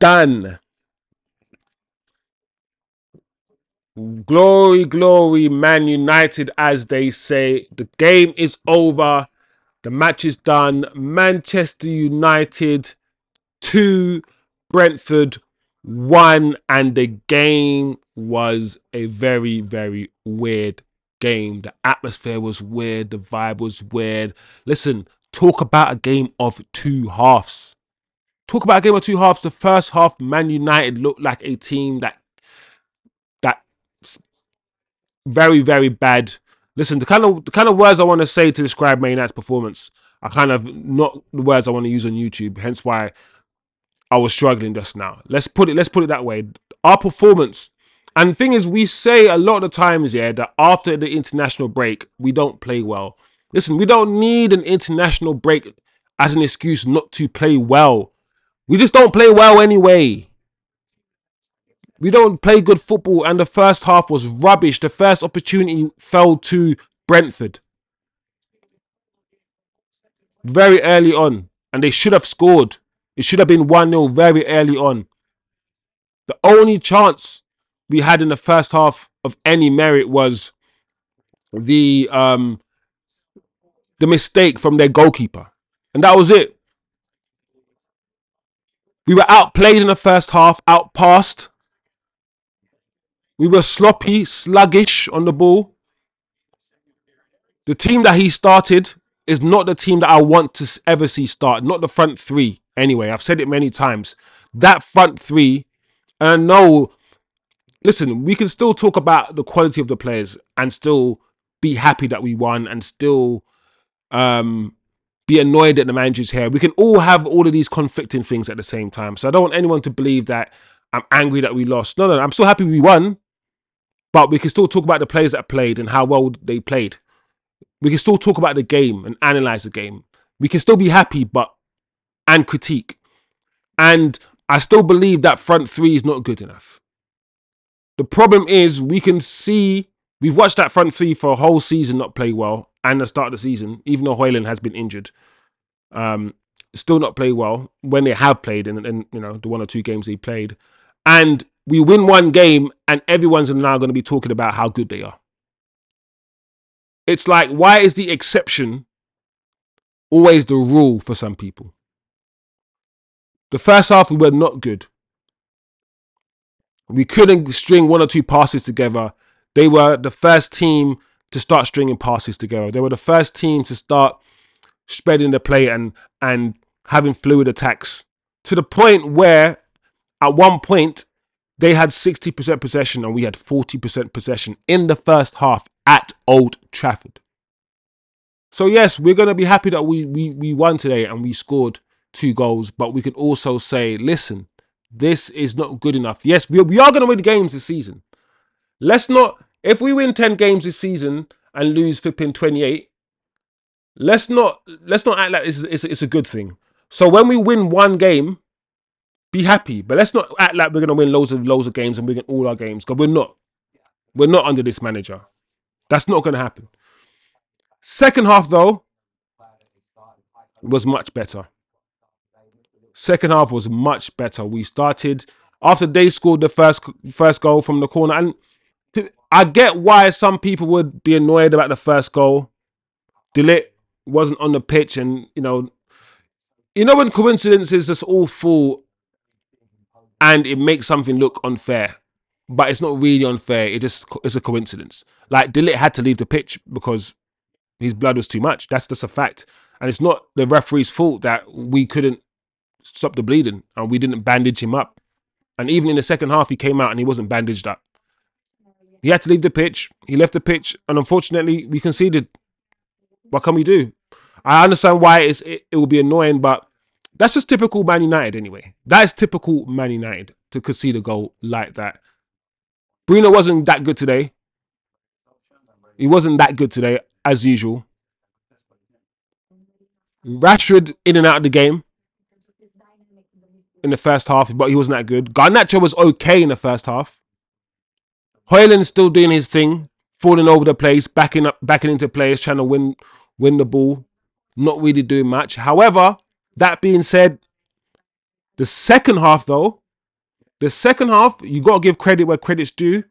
done. Glory, glory, Man United, as they say. The game is over. The match is done. Manchester United 2, Brentford 1. And the game was a very, very weird game. The atmosphere was weird. The vibe was weird. Listen, talk about a game of two halves. Talk about a game of two halves. The first half, Man United looked like a team that very, very bad. Listen, the kind of words I want to say to describe Man United's performance are kind of not the words I want to use on YouTube. Hence why I was struggling just now. Let's put it that way. Our performance, and the thing is, we say a lot of the times, yeah, that after the international break, we don't play well. Listen, we don't need an international break as an excuse not to play well. We just don't play well anyway. We don't play good football, and the first half was rubbish. The first opportunity fell to Brentford very early on, and they should have scored. It should have been 1-0 very early on. The only chance we had in the first half of any merit was the the mistake from their goalkeeper, and that was it. We were outplayed in the first half, outpassed. We were sloppy, sluggish on the ball. The team that he started is not the team that I want to ever see start. Not the front three. Anyway, I've said it many times. That front three, and I know, listen, we can still talk about the quality of the players and still be happy that we won and still be annoyed that the manager's here. We can all have all of these conflicting things at the same time. So I don't want anyone to believe that I'm angry that we lost. No, I'm still happy we won, but we can still talk about the players that played and how well they played. We can still talk about the game and analyze the game. We can still be happy, and critique. And I still believe that front three is not good enough. The problem is we can see we've watched that front three for a whole season not play well, and the start of the season, even though Hojlund has been injured, still not play well when they have played in the 1 or 2 games they played. And we win one game, and everyone's now going to be talking about how good they are. It's like, why is the exception always the rule for some people? The first half, we were not good. We couldn't string 1 or 2 passes together. They were the first team to start stringing passes together. They were the first team to start spreading the play and having fluid attacks, to the point where at one point they had 60% possession and we had 40% possession in the first half at Old Trafford. So yes, we're going to be happy that we won today and we scored 2 goals, but we can also say, listen, this is not good enough. Yes, we are going to win games this season. Let's not, if we win 10 games this season and lose flipping 28, let's not act like it's a good thing. So when we win one game, be happy, but let's not act like we're going to win loads of games and win all our games, because we're not. We're not under this manager. That's not going to happen. Second half, though, was much better. Second half was much better. We started after they scored the first goal from the corner, and I get why some people would be annoyed about the first goal. Ligt wasn't on the pitch, and you know when coincidences just all fall and it makes something look unfair, but it's not really unfair. It's a coincidence. Like, Ligt had to leave the pitch because his blood was too much. That's just a fact, and it's not the referee's fault that we couldn't stop the bleeding and we didn't bandage him up. And even in the second half, he came out and he wasn't bandaged up. He had to leave the pitch. He left the pitch, and unfortunately, we conceded. What can we do? I understand why it will be annoying, but that's just typical Man United anyway. That is typical Man United to concede a goal like that. Bruno wasn't that good today. He wasn't that good today, as usual. Rashford in and out of the game in the first half, but he wasn't that good. Garnacho was okay in the first half. Hojlund still doing his thing, falling over the place, backing into players, trying to win the ball, not really doing much. However, that being said, the second half, though, The second half, you got to give credit where credit's due.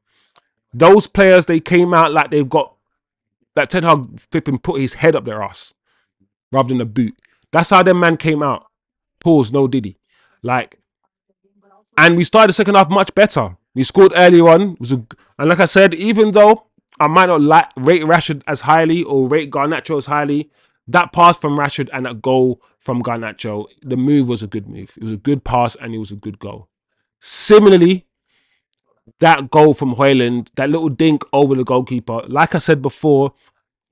Those players, they came out like they've got, like Ten Hag flipping put his head up their ass rather than a boot. That's how them man came out. Pause, no diddy. Like, and we started the second half much better. We scored early on. And like I said, even though I might not rate Rashford as highly or rate Garnacho as highly, that pass from Rashford and that goal from Garnacho, the move was a good move. It was a good pass and it was a good goal. Similarly, that goal from Hojlund, that little dink over the goalkeeper, like I said before,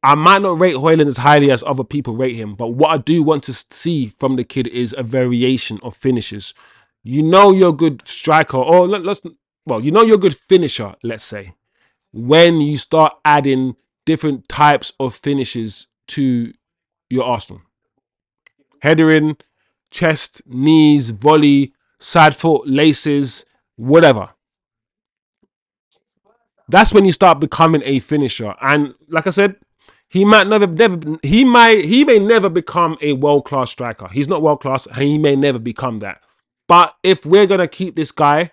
I might not rate Hojlund as highly as other people rate him, but what I do want to see from the kid is a variation of finishes. You know you're a good striker, or you know you're a good finisher, let's say, when you start adding different types of finishes to your arsenal. Header in, chest, knees, volley, side foot, laces, whatever. That's when you start becoming a finisher. And like I said, he may never become a world-class striker. He's not world-class, and he may never become that. But if we're gonna keep this guy,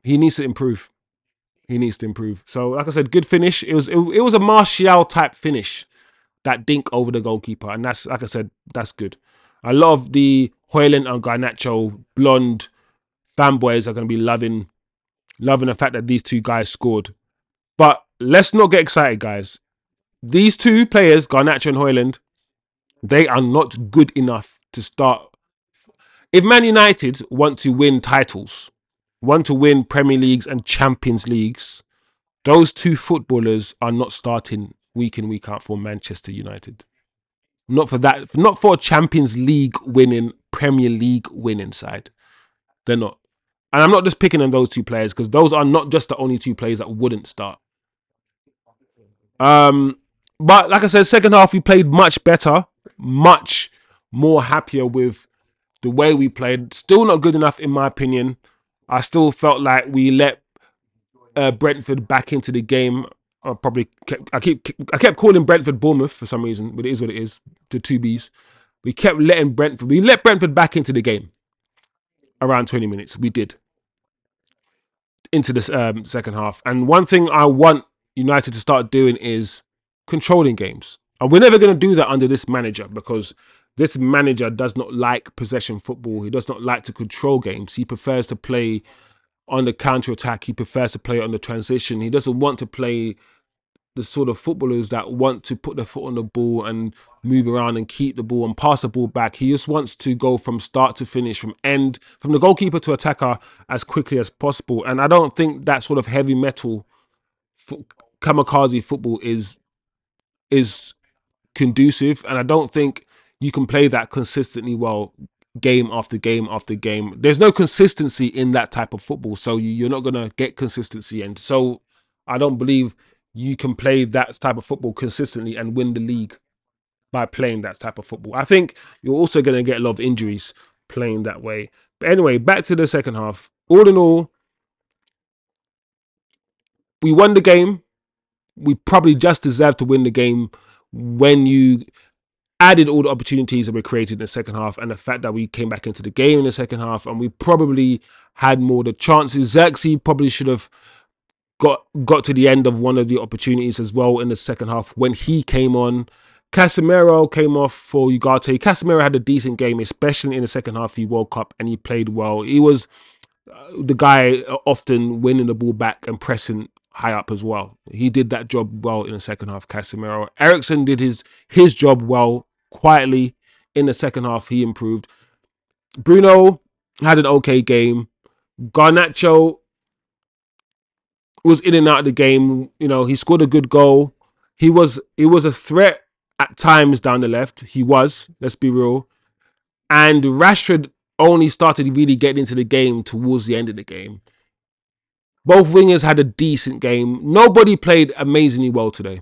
he needs to improve. He needs to improve. So, like I said, good finish. It was a Martial type finish, that dink over the goalkeeper, and that's, like I said, that's good. A lot of the Hojlund and Garnacho blonde fanboys are gonna be loving the fact that these two guys scored. But let's not get excited, guys. These two players, Garnacho and Hojlund, they are not good enough to start. If Man United want to win titles, want to win Premier Leagues and Champions Leagues, those two footballers are not starting week in, week out for Manchester United. Not for that, not for a Champions League winning, Premier League winning side. They're not. And I'm not just picking on those two players, because those are not just the only two players that wouldn't start. But like I said, second half we played much better, much more happier with the way we played. Still not good enough in my opinion. I still felt like we let Brentford back into the game. I kept calling Brentford Bournemouth for some reason, but it is what it is. The two Bs. We let Brentford back into the game around 20 minutes. We did into the second half. And one thing I want United to start doing is controlling games. And we're never going to do that under this manager, because this manager does not like possession football. He does not like to control games. He prefers to play on the counter-attack. He prefers to play on the transition. He doesn't want to play the sort of footballers that want to put their foot on the ball and move around and keep the ball and pass the ball back. He just wants to go from start to finish, from the goalkeeper to attacker as quickly as possible. And I don't think that sort of heavy metal kamikaze football is conducive. And I don't think you can play that consistently well game after game after game. There's no consistency in that type of football, so you're not going to get consistency. And so I don't believe you can play that type of football consistently and win the league by playing that type of football. I think you're also going to get a lot of injuries playing that way. But anyway, back to the second half. All in all, we won the game. We probably just deserved to win the game when you added all the opportunities that were created in the second half, and the fact that we came back into the game in the second half, and we probably had more of the chances. Zirkzee probably should have got to the end of one of the opportunities as well in the second half when he came on. CASEMIRO came off for Ugarte. CASEMIRO had a decent game, especially in the second half. He woke up and he played well. He was the guy often winning the ball back and pressing high up as well. He did that job well in the second half, CASEMIRO. Eriksen did his job well, quietly. In the second half, he improved. Bruno had an okay game. Garnacho was in and out of the game. You know, he scored a good goal. He was a threat at times down the left. He was, let's be real. And Rashford only started really getting into the game towards the end of the game. Both wingers had a decent game. Nobody played amazingly well today,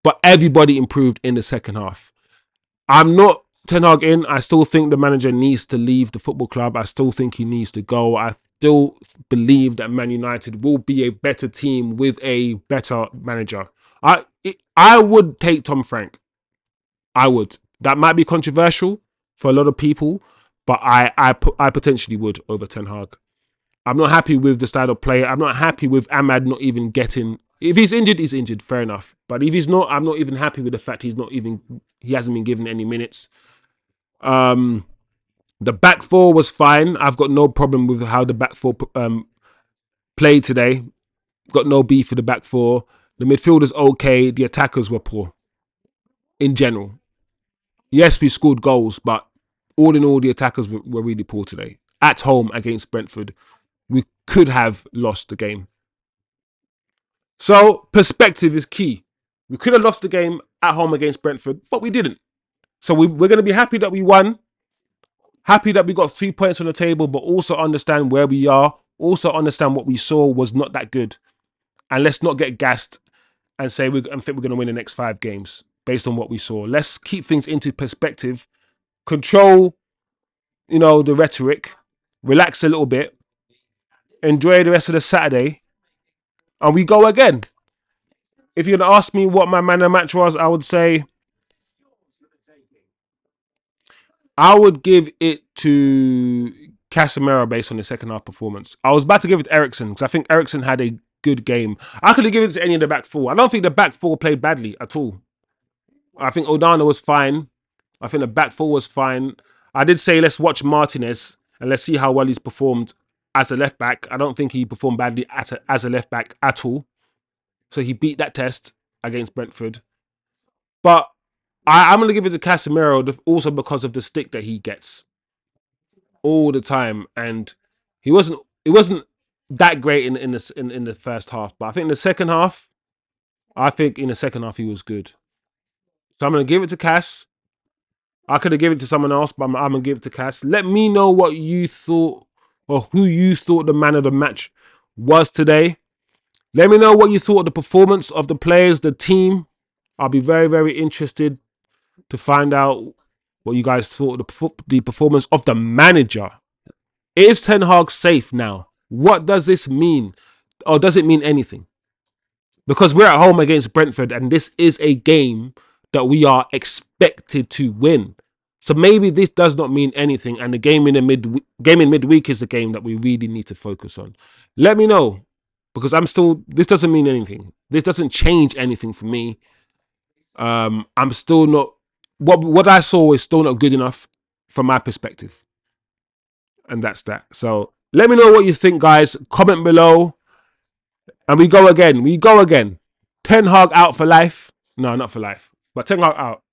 but everybody improved in the second half. I'm not Ten Hag in. I still think the manager needs to leave the football club. I still think he needs to go. I still believe that Man United will be a better team with a better manager. I would take Tom Frank. I would. That might be controversial for a lot of people, but I potentially would over Ten Hag. I'm not happy with the style of play. I'm not happy with Ahmad not even getting. If he's injured, he's injured. Fair enough. But if he's not, I'm not even happy with the fact he hasn't been given any minutes. The back four was fine. I've got no problem with how the back four played today. Got no beef with the back four. The midfielders okay. The attackers were poor in general. Yes, we scored goals, but all in all, the attackers were really poor today. At home against Brentford, we could have lost the game. So perspective is key. We could have lost the game at home against Brentford, but we didn't. So we're going to be happy that we won. Happy that we got 3 points on the table, but also understand where we are. Also understand what we saw was not that good. And let's not get gassed and say I think we're going to win the next 5 games based on what we saw. Let's keep things into perspective. Control, the rhetoric. Relax a little bit. Enjoy the rest of the Saturday. And we go again. If you're going to ask me what my man of the match was, I would say I would give it to CASEMIRO based on the second half performance. I was about to give it to Eriksen because I think Eriksen had a good game. I could have given it to any of the back four. I don't think the back four played badly at all. I think Onana was fine. I think the back four was fine. I did say let's watch Martinez and let's see how well he's performed as a left back. I don't think he performed badly as a left back at all. So he beat that test against Brentford. But I'm going to give it to CASEMIRO also because of the stick that he gets all the time, and it wasn't that great in the first half. But I think in the second half, he was good. So I'm going to give it to Cass. I could have given it to someone else, but I'm going to give it to Cass. Let me know what you thought or who you thought the man of the match was today. Let me know what you thought of the performance of the players, the team. I'll be very, very interested to find out what you guys thought of the performance of the manager. Is Ten Hag safe now? What does this mean? Or does it mean anything? Because we're at home against Brentford and this is a game that we are expected to win. So maybe this does not mean anything, and the game in midweek is the game that we really need to focus on. Let me know, because this doesn't mean anything. This doesn't change anything for me. I'm still not, what I saw is still not good enough from my perspective. And that's that. So let me know what you think, guys. Comment below. And we go again. Ten Hag out for life. No, not for life. But Ten Hag out.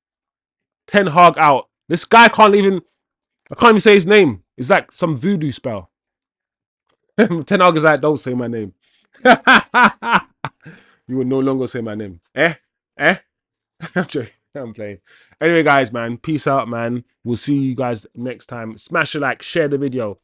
Ten Hag out. This guy I can't even say his name. It's like some voodoo spell. Ten Hag is like, don't say my name. You will no longer say my name. Eh? I'm playing. Anyway, guys, man. Peace out, man. We'll see you guys next time. Smash a like. Share the video.